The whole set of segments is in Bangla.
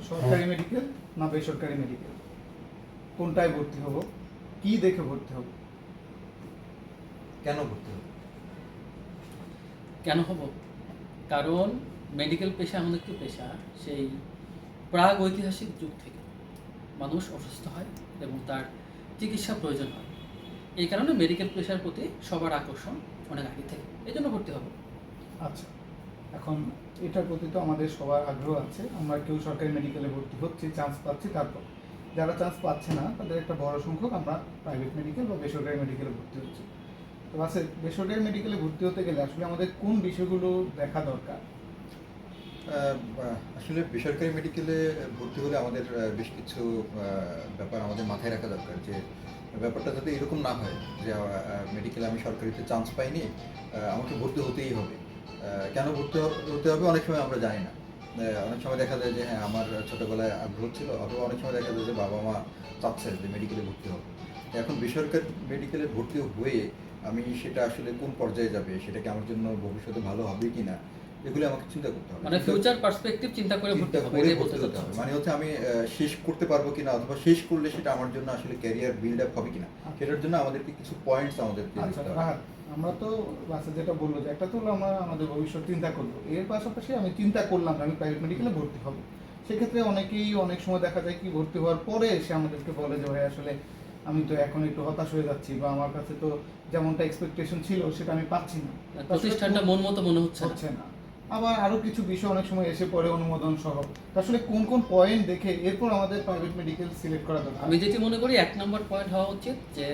সরকারি মেডিকেল না বেসরকারি মেডিকেল, কোনটায় ভর্তি হব, কি দেখে ভর্তি হব, কেন ভর্তি হবে? কেন হব? কারণ মেডিকেল পেশা এমন একটি পেশা, সেই প্রাগ ঐতিহাসিক যুগ থেকে মানুষ অসুস্থ হয় এবং তার চিকিৎসা প্রয়োজন হয়। এই কারণে মেডিকেল পেশার প্রতি সবার আকর্ষণ অনেক আগে থেকে, এই জন্য ভর্তি হব। আচ্ছা, এখন এটার প্রতি তো আমাদের সবার আগ্রহ আছে। আমরা কেউ সরকারি মেডিকেলে ভর্তি হচ্ছি, চান্স পাচ্ছি, তারপর যারা চান্স পাচ্ছে না তাদের একটা বড় সংখ্যক আমরা প্রাইভেট মেডিকেল বা বেসরকারি মেডিকেলে ভর্তি হচ্ছি। তো আছে, বেসরকারি মেডিকেলে ভর্তি হতে গেলে আসলে আমাদের কোন বিষয়গুলো দেখা দরকার? আসলে বেসরকারি মেডিকেলে ভর্তি হলে আমাদের বেশ কিছু ব্যাপার আমাদের মাথায় রাখা দরকার, যে ব্যাপারটা যাতে এরকম না হয় যে মেডিকেলে আমি সরকারিতে চান্স পাইনি, আমাকে ভর্তি হতেই হবে। কেন ভর্তি হতে হবে অনেক সময় আমরা জানি না। অনেক সময় দেখা যায় যে হ্যাঁ আমার ছোটোবেলায় আগ্রহ ছিল, অথবা অনেক সময় দেখা যায় যে বাবা মা চাচ্ছে যে মেডিকেলে ভর্তি হবে। এখন বেসরকারি মেডিকেলে ভর্তি হয়ে আমি সেটা আসলে কোন পর্যায়ে যাবে, সেটা কি আমার জন্য ভবিষ্যতে ভালো হবে কি না, এগুলো আমাকে চিন্তা করতে হবে। মানে ফিউচার পার্সপেক্টিভ চিন্তা করে ভর্তি হবে, এটাই বলতে চাচ্ছি। মানে হচ্ছে আমি শেষ করতে পারবো কিনা, অথবা শেষ করলে সেটা আমার জন্য আসলে ক্যারিয়ার বিল্ড আপ হবে কিনা, সেটার জন্য আমাদেরকে কিছু পয়েন্টস আমাদেরকে আচ্ছা দিতে হবে। রাহাত, আমরা তো ক্লাসে যেটা বললো যে একটা তো হলো আমরা আমাদের ভবিষ্যৎ চিন্তা করবো, এর পাশাপাশি আমি চিন্তা করলাম আমি প্রাইভেট মেডিকেলে ভর্তি হবো। সেক্ষেত্রে অনেকেই অনেক সময় দেখা যায় কি ভর্তি হওয়ার পরে এসে আমাদেরকে বলে যে ভাই আসলে আমি তো এখন একটু হতাশ হয়ে যাচ্ছি, বা আমার কাছে তো যেমনটা এক্সপেকটেশন ছিল সেটা আমি পাচ্ছি না, প্রতিষ্ঠানটা মন মতো মনে হচ্ছে না। আবার আরো কিছু বিষয় অনেক সময় এসে পড়ে অনুমোদন সহ। আসলে কোন কোন পয়েন্ট দেখে এরপর আমাদের প্রাইভেট মেডিকেল সিলেক্ট করা দরকার? আমি যেটি মনে করি 1 নম্বর পয়েন্ট হওয়া উচিত যে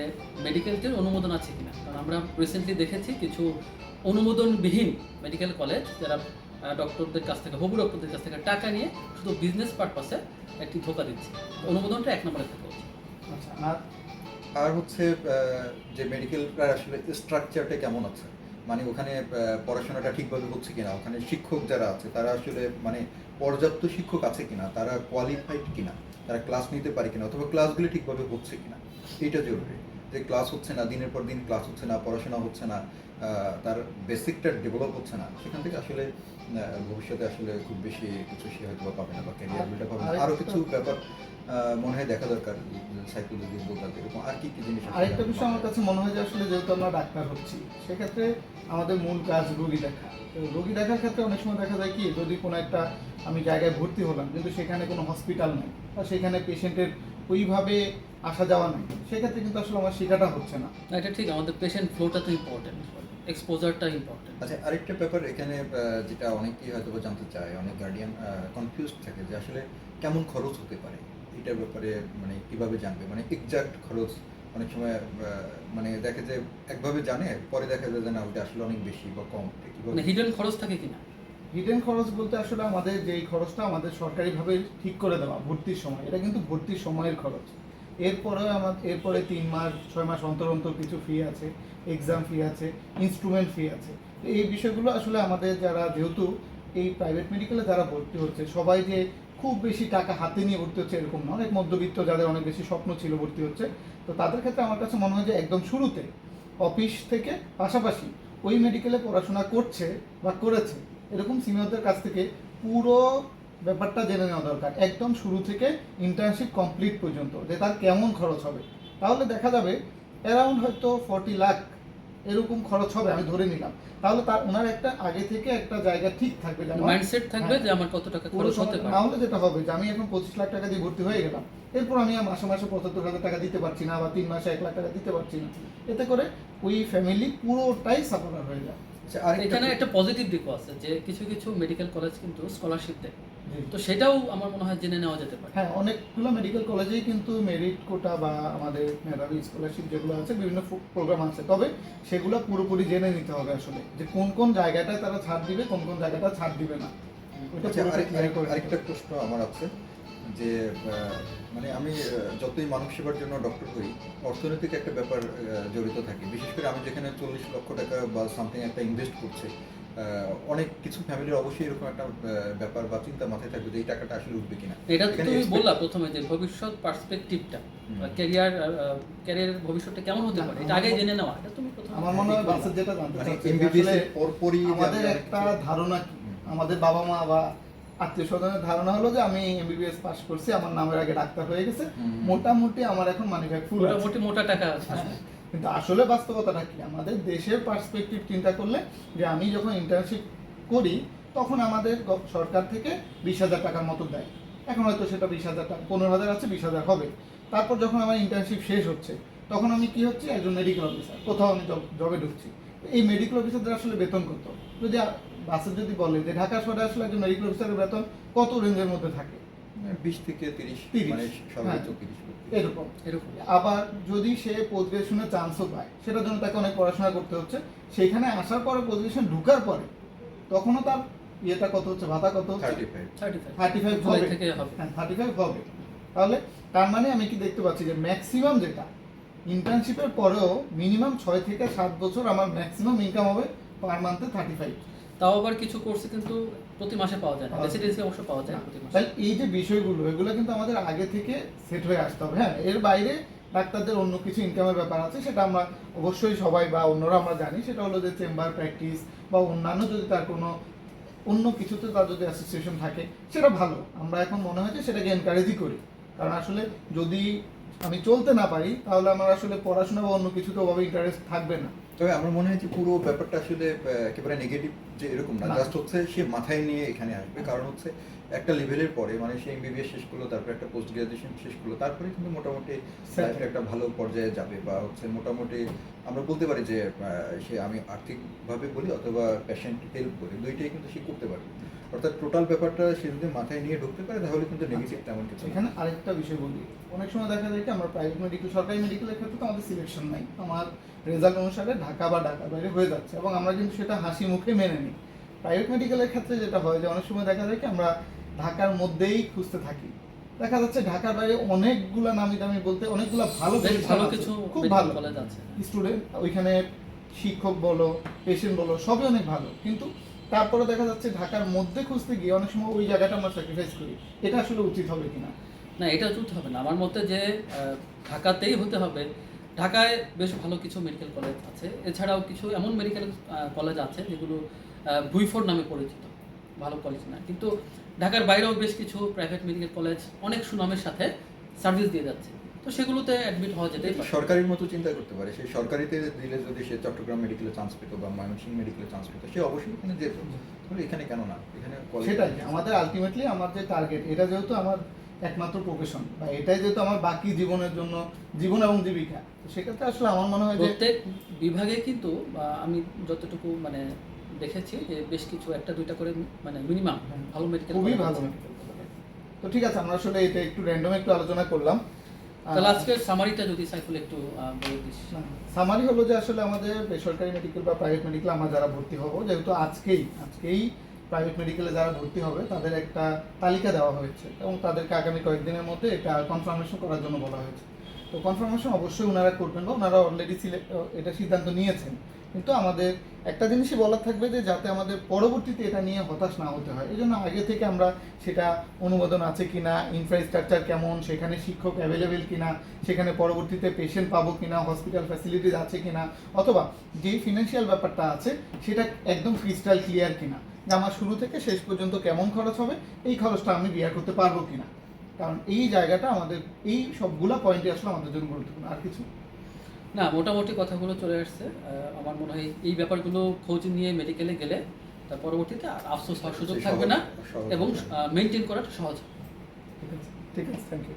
মেডিকেলটির অনুমোদন আছে কিনা। কারণ আমরা রিসেন্টলি দেখেছি কিছু অনুমোদনবিহীন মেডিকেল কলেজ যারা ডক্টরদের কাছ থেকে, হবু ডক্টরদের কাছ থেকে টাকা নিয়ে শুধু বিজনেস পারপাসে একটি ধোকা দিচ্ছে। অনুমোদনটা 1 নম্বরে থাকা উচিত। আচ্ছা, আর হচ্ছে যে মেডিকেলটার আসলে স্ট্রাকচারটা কেমন আছে, মানে ওখানে পড়াশোনাটা ঠিকভাবে হচ্ছে কিনা, ওখানে শিক্ষক যারা আছে তারা আসলে মানে পর্যাপ্ত শিক্ষক আছে কিনা, তারা কোয়ালিফাইড কিনা, তারা ক্লাস নিতে পারে কিনা, অথবা ক্লাসগুলি ঠিকভাবে হচ্ছে কিনা, এইটা জরুরি। যে ক্লাস হচ্ছে না, দিনের পর দিন ক্লাস হচ্ছে না, পড়াশোনা হচ্ছে না, তার বেসিকটা ডেভেলপ হচ্ছে না, সেখান থেকে আসলে ভবিষ্যতে আসলে খুব বেশি কিছু সে হয়তো পাবে না, বা ক্যারিয়ার বিল্ড আপ হবে না। আরও কিছু ব্যাপার মনে হয় দেখা দরকার, সাইকোলজি বলতে এরকম আর কি কি জিনিস। আরেকটা বিষয় আমার কাছে মনে হয় যে আসলে যেহেতু আমরা ডাক্তার হচ্ছি, সেক্ষেত্রে আমাদের মূল কাজ রোগী দেখা। তো রোগী দেখার ক্ষেত্রে অনেক সময় দেখা যায় কি, যদি কোনো একটা আমি জায়গায় ভর্তি হলাম কিন্তু সেখানে কোনো হসপিটাল নেই, বা সেখানে পেশেন্টের ওইভাবে আসা যাওয়া নেই, সেক্ষেত্রে কিন্তু আসলে আমার শেখাটা হচ্ছে না। এটা ঠিক, আমাদের পেশেন্ট ফ্লোটা তো ইম্পর্টেন্ট, এক্সপোজারটা ইম্পর্টেন্ট। আচ্ছা, আরেকটা ব্যাপার এখানে যেটা অনেকেই হয়তো জানতে চায়, অনেক গার্ডিয়ান কনফিউজ থাকে যে আসলে কেমন খরচ হতে পারে এটার ব্যাপারে, মানে কিভাবে জানবে, মানে এক্সাক্ট খরচ অনেক সময় মানে দেখে যে একভাবে জানে, পরে দেখা যায় যে না ওটা আসলে অনেক বেশি বা কম, মানে হিডেন খরচ থাকে কিনা। হিডেন খরচ বলতে আসলে আমাদের যেই খরচটা আমাদের সরকারিভাবে ঠিক করে দেওয়া ভর্তির সময়, এটা কিন্তু ভর্তির সময়ের খরচ। এরপরে 3 মাস 6 মাস অন্তর অন্তর কিছু ফি আছে, এক্সাম ফি আছে, ইনস্ট্রুমেন্ট ফি আছে। তো এই বিষয়গুলো আসলে আমাদের যারা, যেহেতু এই প্রাইভেট মেডিকেলে যারা ভর্তি হচ্ছে সবাই যে খুব বেশি টাকা হাতে নিয়ে ভর্তি হচ্ছে এরকম না, অনেক মধ্যবিত্ত যাদের অনেক বেশি স্বপ্ন ছিল ভর্তি হচ্ছে। তো তাদের ক্ষেত্রে আমার কাছে মনে হয় যে একদম শুরুতে অফিস থেকে পাশাপাশি ওই মেডিকেলে পড়াশোনা করছে বা করেছে এরকম সিনিয়রদের কাছ থেকে পুরো ব্যাপারটা জেনে নেওয়া দরকার, একদম শুরু থেকে ইন্টার্নশিপ কমপ্লিট পর্যন্ত, যে তার কেমন খরচ হবে। তাহলে দেখা যাবে অ্যারাউন্ড হয়তো 40 লাখ এরকম খরচ হবে, আমি ধরে নিলাম। তাহলে তার ওনার একটা আগে থেকে একটা জায়গা ঠিক থাকবে, মাইন্ডসেট থাকবে যে আমার কত টাকা খরচ হতে পারে। না হলে যেটা হবে যে আমি এখন 25 লাখ টাকা দিয়ে ভর্তি হয়ে গেলাম, এরপর আমি মাসে মাসে 75,000 টাকা দিতে পারছি না, বা 3 মাসে 1 লাখ টাকা দিতে পারছি না। এতে করে ওই ফ্যামিলি পুরোটাই সাফার হয়ে যায়। এখানে একটা পজিটিভ দিকও আছে যে কিছু কিছু মেডিকেল কলেজ কিন্তু স্কলারশিপ দেয়, জি। তো সেটাও আমার মনে হয় জেনে নেওয়া যেতে পারে। হ্যাঁ, অনেকগুলো মেডিকেল কলেজেই কিন্তু মেরিট কোটা বা আমাদের মেধাবী স্কলারশিপ যেগুলো আছে, বিভিন্ন প্রোগ্রাম আছে, তবে সেগুলো পুরোপুরি জেনে নিতে হবে আসলে যে কোন কোন জায়গাটায় তারা ছাড় দিবে, কোন কোন জায়গাটা ছাড় দিবে না। আরেকটা প্রশ্ন আমার আছে যে মানে আমি যতই মানব সেবার জন্য ডক্টর হই, অর্থনৈতিক একটা ব্যাপার জড়িত থাকে। বিশেষ করে আমি যেখানে 40 লক্ষ টাকা বা সামথিং একটা ইনভেস্ট করছে, অনেক কিছু ফ্যামিলির অবশ্যই এরকম একটা ব্যাপার বা চিন্তা মাথায় থাকবে যে এই টাকাটা আসলে উঠবে কিনা। এটা তুমি বললা প্রথমে যে ভবিষ্যৎ পার্সপেক্টিভটা, ক্যারিয়ারের ভবিষ্যৎটা কেমন হতে পারে, এটা আগে জেনে নেওয়া। এটা তুমি প্রথমে, আমার মনে হয় বাসে যেটা জানতে মানে চাচ্ছি এমবিবিএস আসলে এর পরপরই আমাদের একটা ধারণা কি, আমাদের বাবা মা বা আত্মীয় স্বজনের ধারণা হলো যে আমি এমবিবিএস পাস করছি, আমার নামের আগে ডাক্তার হয়ে গেছে, হুম। মোটামুটি আমার এখন মানি ব্যাগ ফুল আছে। মোটামুটি মোটা টাকা আসে। হ্যাঁ, কিন্তু আসলে বাস্তবতাটা কি, আমাদের দেশের পার্সপেক্টিভ চিন্তা করলে যে আমি যখন ইন্টার্নশিপ করি তখন আমাদের সরকার থেকে 20,000 টাকার মতো দেয়। এখন হয়তো সেটা 20,000 টাকা, 15,000 আছে, 20,000 হবে। তারপর যখন আমার ইন্টার্নশিপ শেষ হচ্ছে তখন আমি কি হচ্ছে, একজন মেডিকেল অফিসার, কোথাও আমি জবে ঢুকছি। এই মেডিকেল অফিসারদের আসলে বেতন কত? যদি বাসে যদি বলে যে ঢাকা শহরে আসলে একজন মেডিকেল অফিসারের বেতন কত রেঞ্জের মধ্যে থাকে? 20 থেকে 30, 30, মানে সর্বোচ্চ হ্যাঁ। 30। এরকম। এরকম। আবার যদি সে পোস্ট গ্রাজুয়েশনের চান্সও পায়, সেটার জন্য তাকে অনেক পড়াশোনা করতে হচ্ছে। সেইখানে আসার পরে পোস্ট গ্রাজুয়েশন ঢুকার পরে তখনও তার ইয়েটা কত হচ্ছে, ভাতা কত হচ্ছে? 35। 35 জুলাই হবে। থেকে হবে। হ্যাঁ, 35 হবে। তাহলে তার মানে আমি কি দেখতে পাচ্ছি যে ম্যাক্সিমাম যেটা ইন্টার্নশিপের পরেও মিনিমাম 6 থেকে 7 বছর আমার ম্যাক্সিমাম ইনকাম হবে পার মান্থে 35। তাও আবার কিছু কোর্সে কিন্তু প্রতি মাসে পাওয়া যায় না, পাওয়া যায়। রেসিডেন্সি অবশ্য পাওয়া যায় প্রতি মাসে। তাহলে এই যে বিষয়গুলো, এগুলো কিন্তু আমাদের আগে থেকে সেট হয়ে আসতে হবে। হ্যাঁ, এর বাইরে ডাক্তারদের অন্য কিছু ইনকামের ব্যাপার আছে, সেটা আমরা অবশ্যই সবাই বা অন্যরা আমরা জানি। সেটা হলো যে চেম্বার প্র্যাকটিস বা অন্যান্য যদি তার কোনো অন্য কিছুতে তার যদি অ্যাসোসিয়েশন থাকে সেটা ভালো। আমরা এখন মনে হয় যে সেটাকে এনকারেজই করি, কারণ আসলে যদি আমি চলতে না পারি তাহলে আমার আসলে পড়াশোনা বা অন্য কিছুতে ওভাবে ইন্টারেস্ট থাকবে না। তবে আমার মনে হয় যে পুরো ব্যাপারটা আসলে একেবারে নেগেটিভ যে এরকম না, না। জাস্ট হচ্ছে সে মাথায় নিয়ে এখানে আসবে। কারণ হচ্ছে একটা লেভেলের পরে, মানে সে এমবিবিএস শেষ করলো, তারপরে একটা পোস্ট গ্রাজুয়েশন শেষ করলো, তারপরে কিন্তু মোটামুটি লাইফের একটা ভালো পর্যায়ে যাবে, বা হচ্ছে মোটামুটি আমরা বলতে পারি যে সে, আমি আর্থিকভাবে বলি অথবা পেশেন্ট হেল্প বলি, দুইটাই কিন্তু সে করতে পারবে। অর্থাৎ টোটাল ব্যাপারটা সে যদি মাথায় নিয়ে ঢুকতে পারে তাহলে কিন্তু নেগেটিভ তেমন কিছু না। এখানে আরেকটা বিষয় বলি, অনেক সময় দেখা যায় কি আমরা প্রাইভেট মেডিকেল, সরকারি মেডিকেলের ক্ষেত্রে তো আমাদের সিলেকশন নাই, আমার রেজাল্ট অনুসারে ঢাকা বা ঢাকার বাইরে হয়ে যাচ্ছে এবং আমরা কিন্তু সেটা হাসি মুখে মেনে নিই। প্রাইভেট মেডিকেলের ক্ষেত্রে যেটা হয় যে অনেক সময় দেখা যায় কি আমরা ঢাকার মধ্যেই খুঁজতে থাকি, দেখা যাচ্ছে ঢাকার বাইরে অনেকগুলা নামি দামি বলতে অনেকগুলা ভালো বেশ প্রতিষ্ঠান ভালো আছে, কিছু খুব মেডিকেল ভালো কলেজ আছে। স্টুডেন্ট, ওইখানে শিক্ষক বলো, পেশেন্ট বলো, সবই অনেক ভালো, কিন্তু তারপরে দেখা যাচ্ছে ঢাকার মধ্যে খুঁজতে গিয়ে অনেক সময় ওই জায়গাটা আমরা স্যাক্রিফাইস করি। এটা আসলে উচিত হবে কিনা? না, এটা উচিত হবে না আমার মতে, যে ঢাকাতেই হতে হবে। ঢাকায় বেশ ভালো কিছু মেডিকেল কলেজ আছে, এছাড়াও কিছু এমন মেডিকেল কলেজ আছে যেগুলো ভুইফোর্ড নামে পরিচিত, ভালো কলেজ না। কিন্তু ঢাকার বাইরেও বেশ কিছু প্রাইভেট মেডিকেল কলেজ অনেক সুনামের সাথে সার্ভিস দিয়ে যাচ্ছে, তো সেগুলোতে অ্যাডমিট হওয়া যেতেই পারে। সরকারির মতো চিন্তা করতে পারে, সে সরকারিতে দিলে যদি সে চট্টগ্রাম মেডিকেলে চান্স পেত বা ময়মনসিংহ মেডিকেলে চান্স পেত, সে অবশ্যই এখানে যেত। তাহলে এখানে কেন না, এখানে college সেটাই আছে। আমাদের আলটিমেটলি আমার যে টার্গেট, এটা যেহেতু আমার একমাত্র প্রফেশন বা এটাই যেহেতু আমার বাকি জীবনের জন্য জীবন এবং জীবিকা, তো সেক্ষেত্রে আসলে আমার মনে হয় যে প্রত্যেক বিভাগে কিন্তু আমি যতটুকু মানে দেখেছি যে বেশ কিছু একটা দুইটা করে মানে মিনিমাম ভালো মেডিকেল খুবই কলেজ ভালো আছে। medical college। তো ঠিক আছে, আমরা আসলে এটা একটু র্যান্ডম একটু আলোচনা করলাম। তাহলে আজকের সামারিটা যদি সাইফুল একটু বলে দিস। সামারি হলো যে আসলে আমাদের বেসরকারি মেডিকেল বা প্রাইভেট মেডিকেল আমরা যারা ভর্তি হব, যেহেতু আজকেই প্রাইভেট মেডিকেলে যারা ভর্তি হবে তাদের একটা তালিকা দেওয়া হয়েছে এবং তাদেরকে আগামী কয়েকদিনের মধ্যে এটা কনফার্মেশন করার জন্য বলা হয়েছে। তো কনফার্মেশন অবশ্যই ওনারা করবেন বা ওনারা অলরেডি এটা সিদ্ধান্ত নিয়েছেন, কিন্তু আমাদের একটা জিনিসই বলার থাকবে যে যাতে আমাদের পরবর্তীতে এটা নিয়ে হতাশ না হতে হয়, এই জন্য আগে থেকে আমরা সেটা অনুমোদন আছে কিনা, ইনফ্রাস্ট্রাকচার কেমন, সেখানে শিক্ষক অ্যাভেলেবেল কিনা, সেখানে পরবর্তীতে পেশেন্ট পাবো কিনা, হসপিটাল ফ্যাসিলিটিস আছে কিনা, অথবা যেই ফিনান্সিয়াল ব্যাপারটা আছে সেটা একদম ক্রিস্টাল ক্লিয়ার কিনা, যে আমার শুরু থেকে শেষ পর্যন্ত কেমন খরচ হবে, এই খরচটা আমি বিয়ার করতে পারবো কিনা। কারণ এই জায়গাটা আমাদের, এই সবগুলা পয়েন্টই আসলে আমাদের জন্য গুরুত্বপূর্ণ। আর কিছু না, মোটামুটি কথাগুলো চলে আসছে। আমার মনে হয় এই ব্যাপারগুলো খোঁজ নিয়ে মেডিকেলে গেলে তার পরবর্তীতে আর আফসোস হওয়ার সুযোগ থাকবে না সহজ এবং হবে। মেনটেন করাটা সহজ হবে। ঠিক আছে, থ্যাংক ইউ।